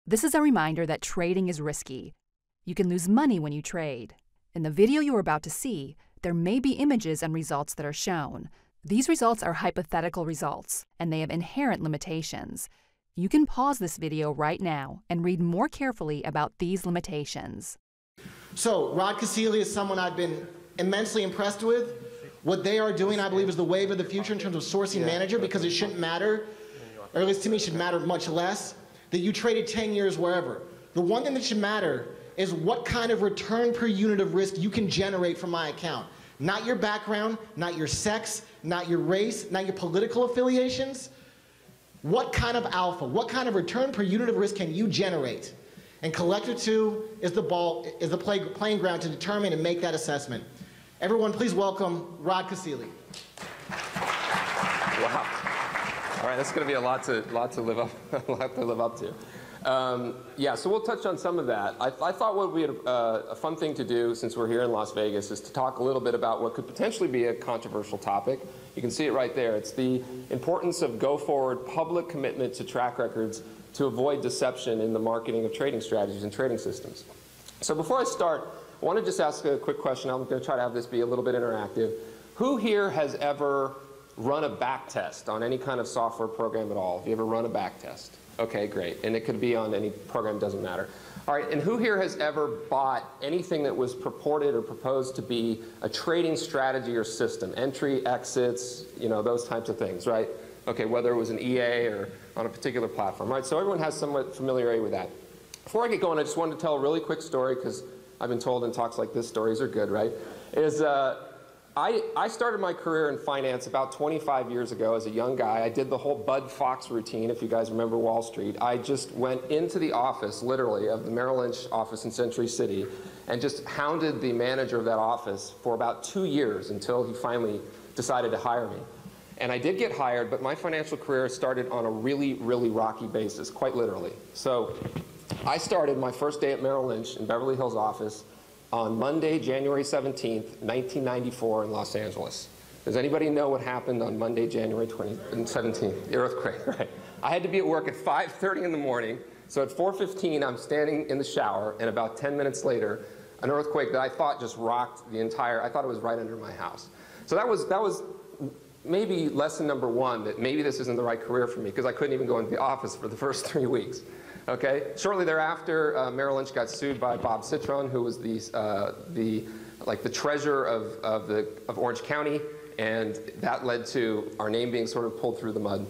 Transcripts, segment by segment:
This is a reminder that trading is risky. You can lose money when you trade. In the video you are about to see, there may be images and results that are shown. These results are hypothetical results, and they have inherent limitations. You can pause this video right now and read more carefully about these limitations. So, Rod Cassili is someone I've been immensely impressed with. What they are doing, I believe, is the wave of the future in terms of sourcing manager, because it shouldn't matter, or at least to me, should matter much less, that you traded 10 years wherever. The one thing that should matter is what kind of return per unit of risk you can generate from my account. Not your background, not your sex, not your race, not your political affiliations. What kind of alpha, what kind of return per unit of risk can you generate? And Collector 2 is the playing ground to determine and make that assessment. Everyone, please welcome Rod Cassili. Wow. All right, that's going to be a lot to live up to. Yeah, so we'll touch on some of that. I thought what would be a fun thing to do, since we're here in Las Vegas, is to talk a little bit about what could potentially be a controversial topic. You can see it right there. It's the importance of go-forward public commitment to track records to avoid deception in the marketing of trading strategies and trading systems. So before I start, I want to just ask a quick question. I'm going to try to have this be a little bit interactive. Who here has ever run a back test on any kind of software program at all? Have you ever run a back test? Okay, great. And it could be on any program, doesn't matter. All right, and who here has ever bought anything that was purported or proposed to be a trading strategy or system? Entry, exits, you know, those types of things, right? Okay, whether it was an EA or on a particular platform, right? So everyone has somewhat familiarity with that. Before I get going, I just wanted to tell a really quick story, because I've been told in talks like this, stories are good, right? I started my career in finance about 25 years ago as a young guy. I did the whole Bud Fox routine, if you guys remember Wall Street. I just went into the office, literally, of the Merrill Lynch office in Century City and just hounded the manager of that office for about 2 years until he finally decided to hire me. And I did get hired, but my financial career started on a really, really rocky basis, quite literally. So I started my first day at Merrill Lynch in Beverly Hills office on Monday, January 17th, 1994 in Los Angeles. Does anybody know what happened on Monday, January 17th? The earthquake, right? I had to be at work at 5:30 in the morning, so at 4:15 I'm standing in the shower, and about 10 minutes later, an earthquake that I thought just rocked the entire, I thought it was right under my house. So that was maybe lesson number one, that maybe this isn't the right career for me, because I couldn't even go into the office for the first 3 weeks. Okay. Shortly thereafter, Merrill Lynch got sued by Bob Citron, who was the treasurer of Orange County, and that led to our name being sort of pulled through the mud.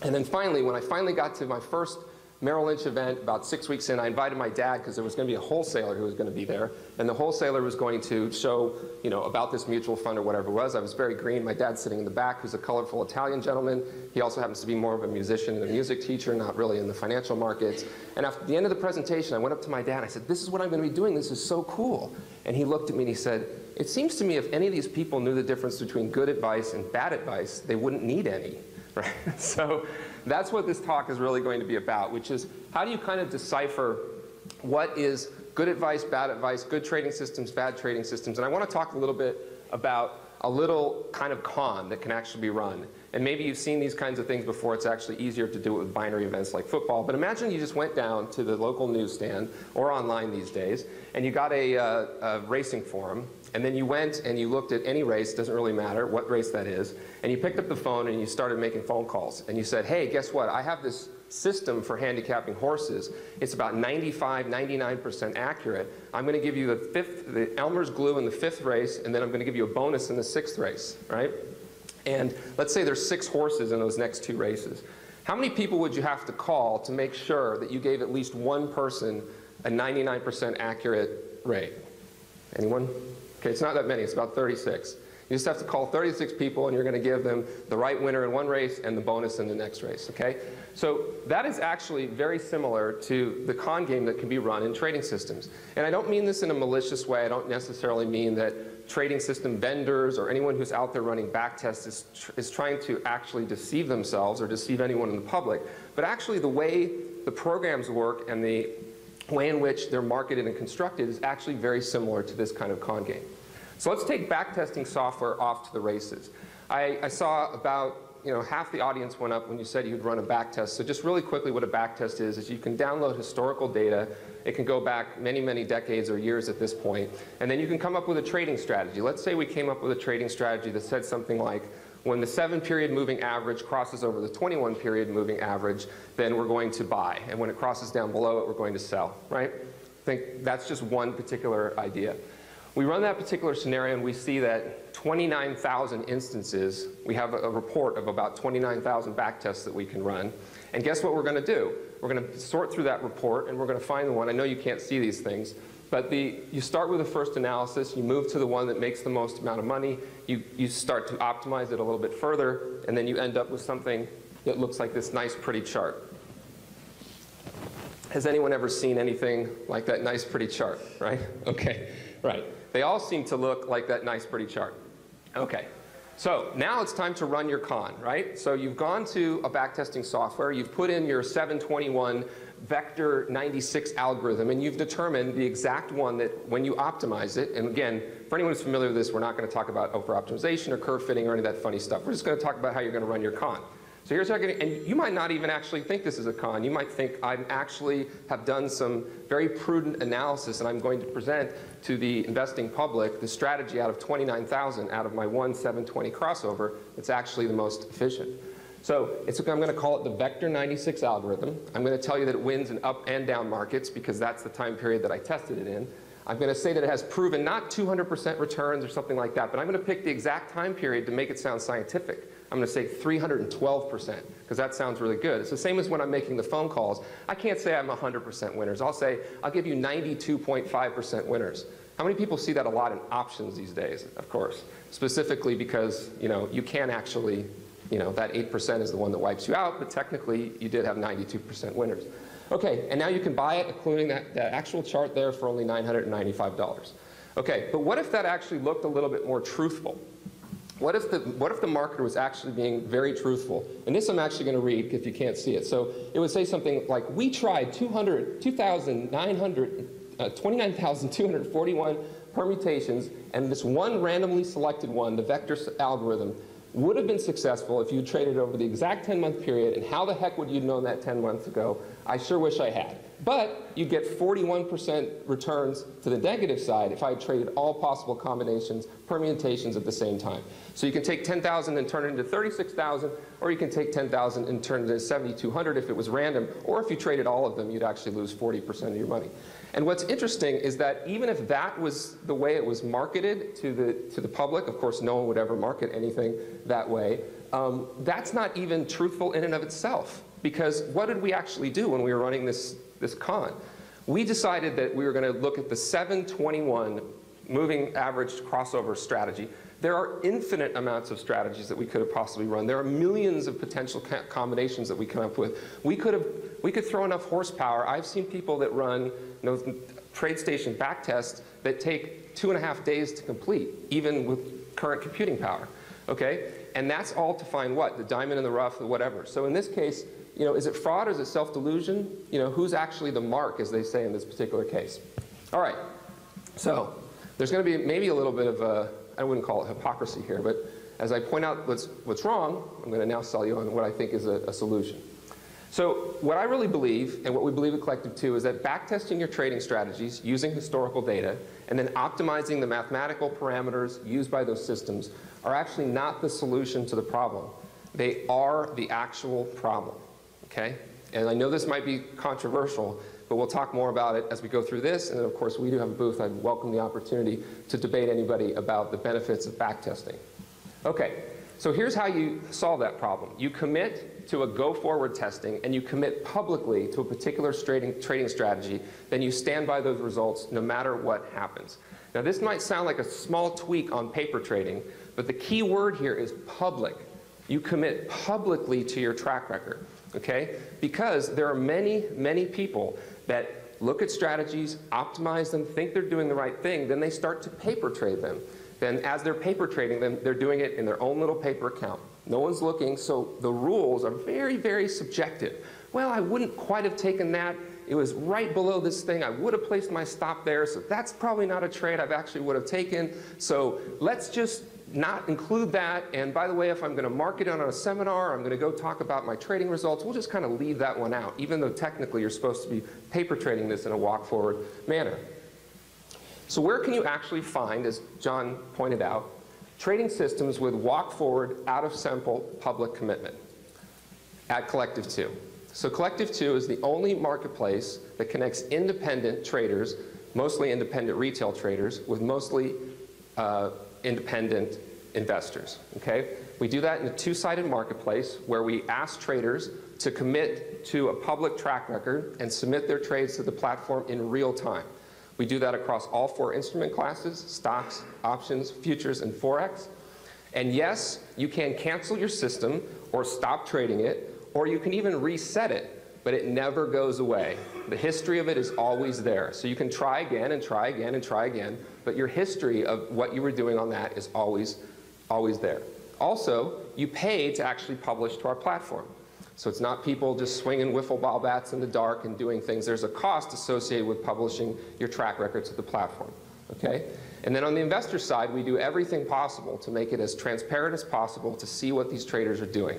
And then finally, when I finally got to my first Merrill Lynch event, about 6 weeks in, I invited my dad, because there was going to be a wholesaler who was going to be there, and the wholesaler was going to show, you know, about this mutual fund or whatever it was. I was very green. My dad's sitting in the back, who's a colorful Italian gentleman. He also happens to be more of a musician and a music teacher, not really in the financial markets. And after the end of the presentation, I went up to my dad and I said, "This is what I'm going to be doing. This is so cool." And he looked at me and he said, "It seems to me if any of these people knew the difference between good advice and bad advice, they wouldn't need any." Right? So that's what this talk is really going to be about, which is how do you kind of decipher what is good advice, good trading systems, bad trading systems. And I want to talk a little bit about a little kind of con that can actually be run. And maybe you've seen these kinds of things before. It's actually easier to do it with binary events like football. But imagine you just went down to the local newsstand, or online these days, and you got a racing forum. And then you went and you looked at any race, doesn't really matter what race that is, and you picked up the phone and you started making phone calls. And you said, "Hey, guess what? I have this system for handicapping horses. It's about 95, 99% accurate. I'm going to give you the Elmer's glue in the 5th race, and then I'm going to give you a bonus in the 6th race," right? And let's say there's 6 horses in those next 2 races. How many people would you have to call to make sure that you gave at least one person a 99% accurate rate? Anyone? Okay, it's not that many. It's about 36. You just have to call 36 people, and you're going to give them the right winner in one race and the bonus in the next race, okay? So that is actually very similar to the con game that can be run in trading systems. And I don't mean this in a malicious way. I don't necessarily mean that trading system vendors or anyone who's out there running backtests is trying to actually deceive themselves or deceive anyone in the public. But actually the way the programs work and the way in which they're marketed and constructed is actually very similar to this kind of con game. So let's take backtesting software off to the races. I saw about half the audience went up when you said you'd run a back test. So just really quickly what a back test is you can download historical data. It can go back many, many decades or years at this point. And then you can come up with a trading strategy. Let's say we came up with a trading strategy that said something like, when the 7-period moving average crosses over the 21-period moving average, then we're going to buy. And when it crosses down below it, we're going to sell, right? I think that's just one particular idea. We run that particular scenario and we see that 29,000 instances, we have a report of about 29,000 back tests that we can run. And guess what we're going to do? We're going to sort through that report and we're going to find the one. I know you can't see these things, but you start with the first analysis, you move to the one that makes the most amount of money, you start to optimize it a little bit further, and then you end up with something that looks like this nice, pretty chart. Has anyone ever seen anything like that nice, pretty chart, right? Okay, right. They all seem to look like that nice, pretty chart. Okay, so now it's time to run your con, right? So you've gone to a backtesting software, you've put in your 721 vector 96 algorithm, and you've determined the exact one that when you optimize it, and again, for anyone who's familiar with this, we're not going to talk about over-optimization or curve fitting or any of that funny stuff. We're just going to talk about how you're going to run your con. So here's how you're going to, and you might not even actually think this is a con. You might think I actually have done some very prudent analysis and I'm going to present to the investing public the strategy out of 29,000 out of my 720 crossover that's actually the most efficient. So I'm going to call it the Vector 96 algorithm. I'm going to tell you that it wins in up and down markets because that's the time period that I tested it in. I'm going to say that it has proven not 200% returns or something like that, but I'm going to pick the exact time period to make it sound scientific. I'm going to say 312% because that sounds really good. It's the same as when I'm making the phone calls. I can't say I'm 100% winners. I'll say I'll give you 92.5% winners. How many people see that a lot in options these days? Of course, specifically because you can actually, that 8% is the one that wipes you out, but technically you did have 92% winners. Okay, and now you can buy it, including that actual chart there, for only $995. Okay, but what if that actually looked a little bit more truthful? What if the marketer was actually being very truthful? And this I'm actually going to read if you can't see it. So it would say something like, we tried 29,241 permutations, and this one randomly selected one, the vector algorithm, would have been successful if you traded over the exact 10-month period, and how the heck would you have known that 10 months ago? I sure wish I had. But you get 41% returns to the negative side if I had traded all possible combinations, permutations at the same time. So you can take 10,000 and turn it into 36,000, or you can take 10,000 and turn it into 7,200 if it was random, or if you traded all of them, you'd actually lose 40% of your money. And what's interesting is that even if that was the way it was marketed to the public, of course no one would ever market anything that way, that's not even truthful in and of itself. Because what did we actually do when we were running this con? We decided that we were going to look at the 721 moving average crossover strategy. There are infinite amounts of strategies that we could have possibly run. There are millions of potential combinations that we come up with. We could throw enough horsepower. I've seen people that run TradeStation back tests that take 2.5 days to complete, even with current computing power. Okay? And that's all to find what? The diamond in the rough, or whatever. So in this case, is it fraud or is it self-delusion? Who's actually the mark, as they say in this particular case? All right. So there's going to be maybe a little bit of I wouldn't call it hypocrisy here, but as I point out what's wrong, I'm going to now sell you on what I think is a solution. So what I really believe, and what we believe at Collective 2, is that backtesting your trading strategies using historical data and then optimizing the mathematical parameters used by those systems are actually not the solution to the problem. They are the actual problem. Okay? And I know this might be controversial, but we'll talk more about it as we go through this. And then, of course, we do have a booth. I'd welcome the opportunity to debate anybody about the benefits of backtesting. Okay, so here's how you solve that problem. You commit to a go-forward testing, and you commit publicly to a particular trading strategy. Then you stand by those results no matter what happens. Now, this might sound like a small tweak on paper trading, but the key word here is public. You commit publicly to your track record. Okay? Because there are many, many people that look at strategies, optimize them, think they're doing the right thing, then they start to paper trade them. Then as they're paper trading them, they're doing it in their own little paper account. No one's looking, so the rules are very, very subjective. Well, I wouldn't quite have taken that. It was right below this thing. I would have placed my stop there, so that's probably not a trade I actually would have taken. So let's just not include that, and by the way, if I'm going to market it on a seminar, I'm going to go talk about my trading results, we'll just kind of leave that one out, even though technically you're supposed to be paper trading this in a walk-forward manner. So where can you actually find, as John pointed out, trading systems with walk-forward, out-of-sample public commitment? At Collective 2. So Collective 2 is the only marketplace that connects independent traders, mostly independent retail traders, with mostly independent investors. Okay? We do that in a two-sided marketplace where we ask traders to commit to a public track record and submit their trades to the platform in real time. We do that across all 4 instrument classes: stocks, options, futures, and Forex. And yes, you can cancel your system or stop trading it, or you can even reset it, but it never goes away. The history of it is always there. So you can try again and try again and try again, but your history of what you were doing on that is always there. Also, you pay to actually publish to our platform. So it's not people just swinging wiffle ball bats in the dark and doing things. There's a cost associated with publishing your track record to the platform. Okay? And then on the investor side, we do everything possible to make it as transparent as possible to see what these traders are doing.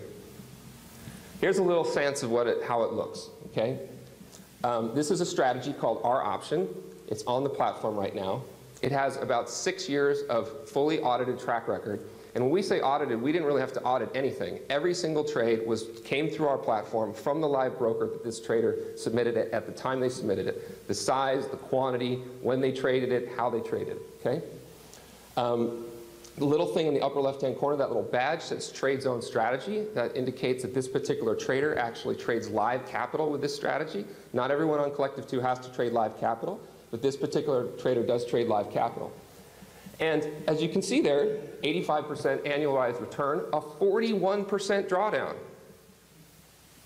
Here's a little sense of how it looks. Okay? This is a strategy called our option. It's on the platform right now. It has about 6 years of fully audited track record. And when we say audited, we didn't really have to audit anything. Every single trade came through our platform from the live broker that this trader submitted it at the time they submitted it. The size, the quantity, when they traded it, how they traded it. Okay? The little thing in the upper left-hand corner, that little badge says Trade Zone Strategy. That indicates that this particular trader actually trades live capital with this strategy. Not everyone on Collective 2 has to trade live capital, but this particular trader does trade live capital. And as you can see there, 85% annualized return, a 41% drawdown.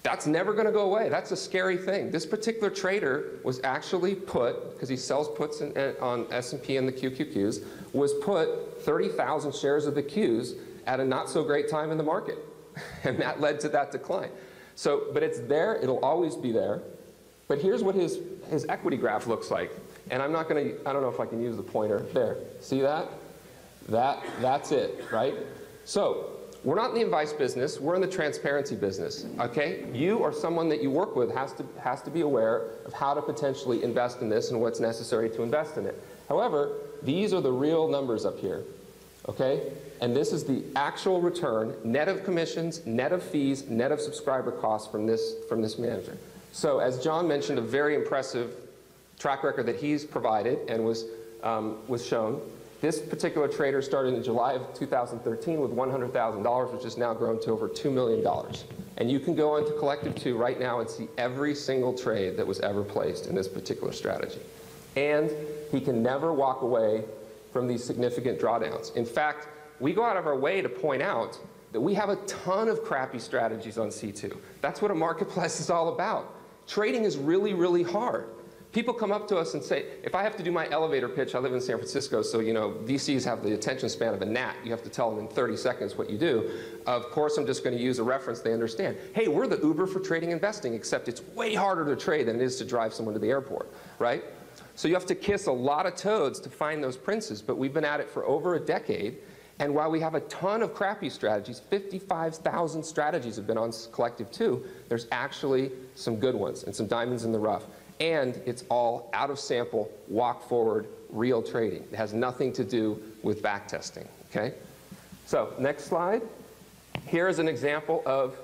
That's never going to go away. That's a scary thing. This particular trader was actually put, because he sells puts on S&P and the QQQs, was put 30,000 shares of the Qs at a not so great time in the market. And that led to that decline. So, but it's there. It'll always be there. But here's what his equity graph looks like. And I don't know if I can use the pointer. There. See that? That's it, right? So we're not in the advice business. We're in the transparency business. Okay? You or someone that you work with has to be aware of how to potentially invest in this and what's necessary to invest in it. However, these are the real numbers up here. Okay? And this is the actual return, net of commissions, net of fees, net of subscriber costs from this manager. So as John mentioned, a very impressive track record that he's provided and was shown. This particular trader started in July of 2013 with $100,000, which has now grown to over $2 million. And you can go onto Collective 2 right now and see every single trade that was ever placed in this particular strategy. And he can never walk away from these significant drawdowns. In fact, we go out of our way to point out that we have a ton of crappy strategies on C2. That's what a marketplace is all about. Trading is really, really hard. People come up to us and say, if I have to do my elevator pitch, I live in San Francisco, so you know, VCs have the attention span of a gnat. You have to tell them in 30 seconds what you do. Of course, I'm just going to use a reference they understand. Hey, we're the Uber for trading investing, except it's way harder to trade than it is to drive someone to the airport, right? So you have to kiss a lot of toads to find those princes, but we've been at it for over a decade. And while we have a ton of crappy strategies, 55,000 strategies have been on Collective 2, there's actually some good ones and some diamonds in the rough. And it's all out of sample, walk forward, real trading. It has nothing to do with back testing, okay? So next slide. Here's an example of,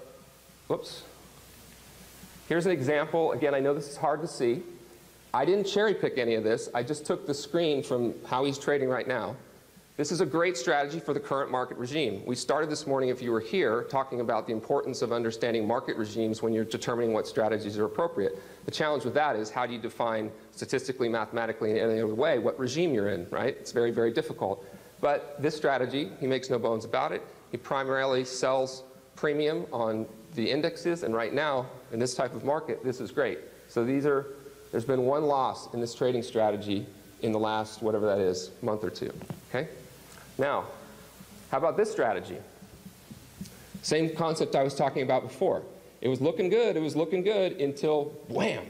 whoops. Here's an example, again, I know this is hard to see. I didn't cherry pick any of this. I just took the screen from how he's trading right now. This is a great strategy for the current market regime. We started this morning, if you were here, talking about the importance of understanding market regimes when you're determining what strategies are appropriate. The challenge with that is how do you define statistically, mathematically, in any other way what regime you're in, right? It's very, very difficult. But this strategy, he makes no bones about it. He primarily sells premium on the indexes, and right now, in this type of market, this is great. So there's been one loss in this trading strategy in the last, whatever that is, month or two, okay? Now, how about this strategy? Same concept I was talking about before. It was looking good until wham.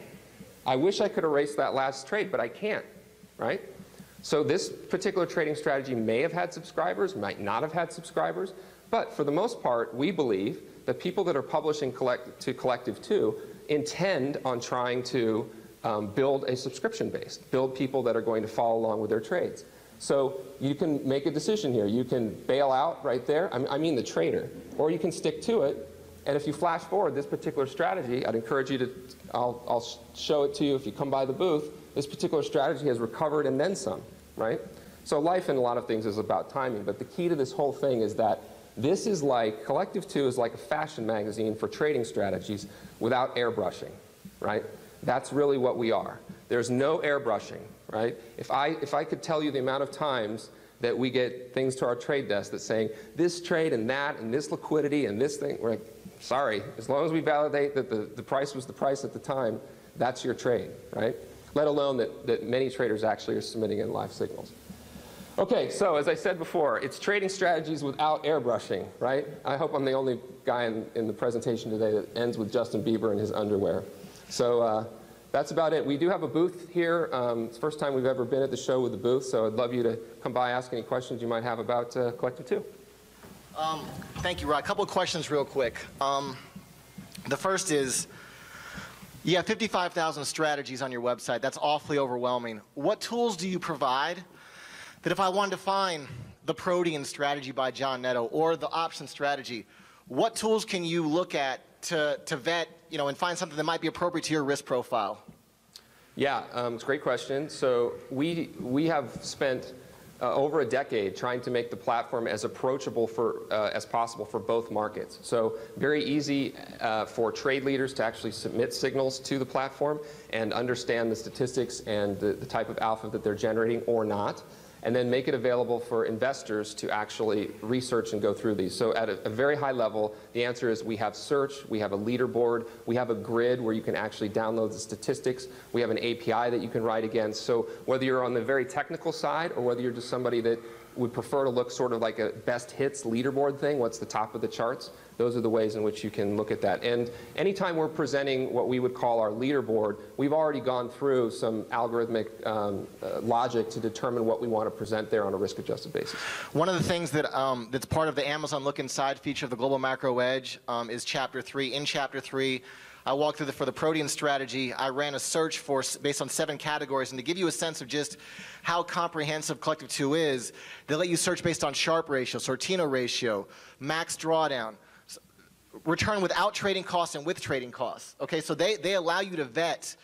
I wish I could erase that last trade, but I can't, right? So this particular trading strategy may have had subscribers, might not have had subscribers, but for the most part, we believe that people that are publishing to Collective 2 intend on trying to build a subscription base, build people that are going to follow along with their trades. So you can make a decision here. You can bail out right there, I mean the trader, or you can stick to it. And if you flash forward this particular strategy, I'd encourage you to, I'll show it to you if you come by the booth. This particular strategy has recovered and then some, right? So life in a lot of things is about timing, but the key to this whole thing is that this is like, Collective 2 is like a fashion magazine for trading strategies without airbrushing, right? That's really what we are. There's no airbrushing, right? If I could tell you the amount of times that we get things to our trade desk that's saying this trade and this liquidity and this thing, we're like, sorry, as long as we validate that the price was the price at the time, that's your trade, right? Let alone that many traders actually are submitting in live signals. Okay, so as I said before, it's trading strategies without airbrushing, right? I hope I'm the only guy in the presentation today that ends with Justin Bieber in his underwear. So that's about it. We do have a booth here. It's the first time we've ever been at the show with a booth, so I'd love you to come by, ask any questions you might have about Collective 2. Thank you, Rod. A couple of questions real quick. The first is, you have 55,000 strategies on your website. That's awfully overwhelming. What tools do you provide that if I wanted to find the Protean strategy by John Netto or the option strategy, what tools can you look at to vet, and find something that might be appropriate to your risk profile? Yeah, it's a great question. So we have spent over a decade trying to make the platform as approachable as possible for both markets. So very easy for trade leaders to actually submit signals to the platform and understand the statistics and the type of alpha that they're generating or not, and then make it available for investors to actually research and go through these. So at a very high level, the answer is we have search, we have a leaderboard, we have a grid where you can actually download the statistics, we have an API that you can write against. So whether you're on the very technical side or whether you're just somebody that would prefer to look sort of like a best hits leaderboard thing, what's the top of the charts, those are the ways in which you can look at that. And anytime we're presenting what we would call our leaderboard, we've already gone through some algorithmic logic to determine what we want to present there on a risk-adjusted basis. One of the things that that's part of the Amazon Look Inside feature of the Global Macro Edge is Chapter 3. In Chapter 3, I walked through for the Protean strategy. I ran a search based on 7 categories, and to give you a sense of just how comprehensive Collective 2 is, they let you search based on Sharpe ratio, Sortino ratio, max drawdown, return without trading costs and with trading costs. Okay, so they allow you to vet,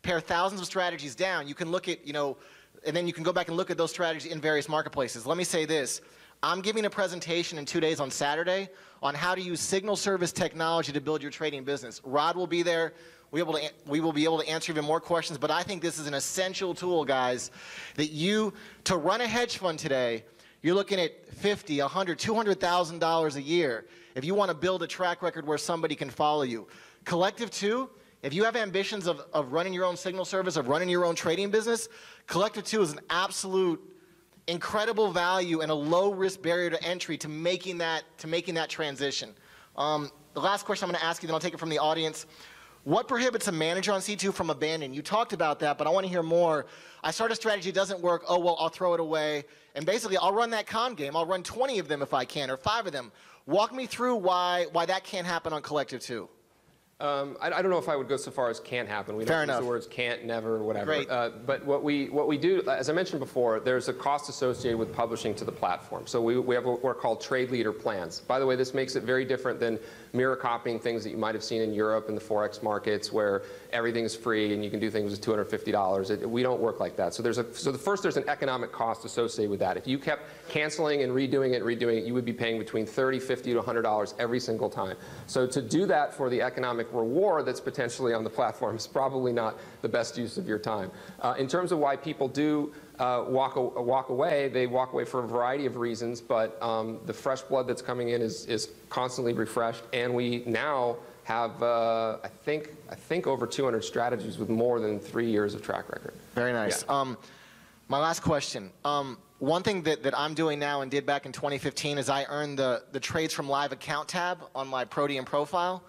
pare thousands of strategies down. You can look at, and then you can go back and look at those strategies in various marketplaces. Let me say this. I'm giving a presentation in 2 days on Saturday on how to use signal service technology to build your trading business. Rod will be there. We will be able to answer even more questions, but I think this is an essential tool, guys, that to run a hedge fund today, you're looking at $50,000, $100,000, $200,000 a year if you want to build a track record where somebody can follow you. Collective 2, if you have ambitions of running your own signal service, of running your own trading business, Collective 2 is an absolute incredible value and a low risk barrier to entry to making that transition. The last question I'm going to ask you, then I'll take it from the audience. What prohibits a manager on C2 from abandoning? You talked about that, but I want to hear more. I start a strategy, it doesn't work, oh, well, I'll throw it away. And basically, I'll run that con game. I'll run 20 of them if I can, or 5 of them. Walk me through why that can't happen on Collective 2. I don't know if I would go so far as can't happen. We don't use the words can't, never, whatever. Great. But what we do, as I mentioned before, there's a cost associated with publishing to the platform. So we have what are called trade leader plans. By the way, this makes it very different than mirror copying things that you might have seen in Europe in the Forex markets where everything is free and you can do things with $250. We don't work like that. So there's an economic cost associated with that. If you kept canceling and redoing it, you would be paying between $30, $50 to $100 every single time. So to do that for the economic reward that's potentially on the platform is probably not the best use of your time. In terms of why people do walk away, they walk away for a variety of reasons, but the fresh blood that's coming in is constantly refreshed, and we now have, I think over 200 strategies with more than 3 years of track record. Very nice. Yeah. My last question. One thing that I'm doing now and did back in 2015 is I earned the Trades from Live account tab on my Protean profile.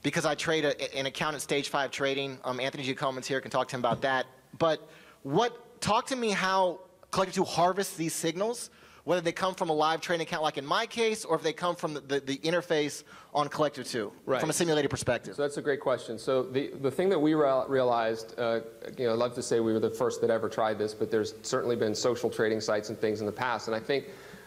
Because I trade an account at Stage 5 Trading. Anthony Giacomo's here, can talk to him about that. But what talk to me how Collector 2 harvests these signals, whether they come from a live trading account like in my case, or if they come from the interface on Collector 2, right, from a simulated perspective. So that's a great question. So the thing that we realized, I'd love to say we were the first that ever tried this, but there's certainly been social trading sites and things in the past, and I think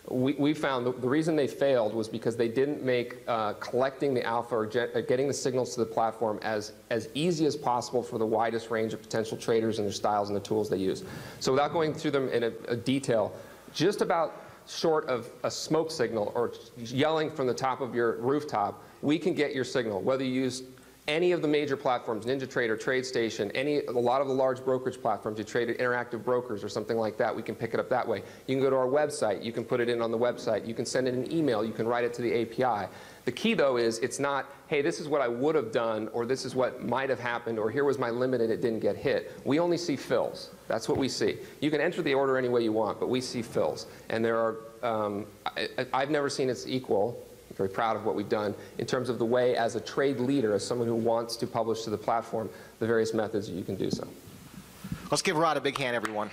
we found the reason they failed was because they didn't make collecting the alpha or getting the signals to the platform as easy as possible for the widest range of potential traders and their styles and the tools they use. So without going through them in a detail, just about short of a smoke signal or yelling from the top of your rooftop, we can get your signal, whether you use any of the major platforms, NinjaTrader, TradeStation, a lot of the large brokerage platforms, you trade at Interactive Brokers or something like that, we can pick it up that way. You can go to our website, you can put it in on the website, you can send it an email, you can write it to the API. The key though is it's not, hey, this is what I would have done, or this is what might have happened, or here was my limit and it didn't get hit. We only see fills. That's what we see. You can enter the order any way you want, but we see fills. And there are, I've never seen its equal. I'm very proud of what we've done in terms of the way, as a trade leader, as someone who wants to publish to the platform, the various methods that you can do so. Let's give Rod a big hand, everyone.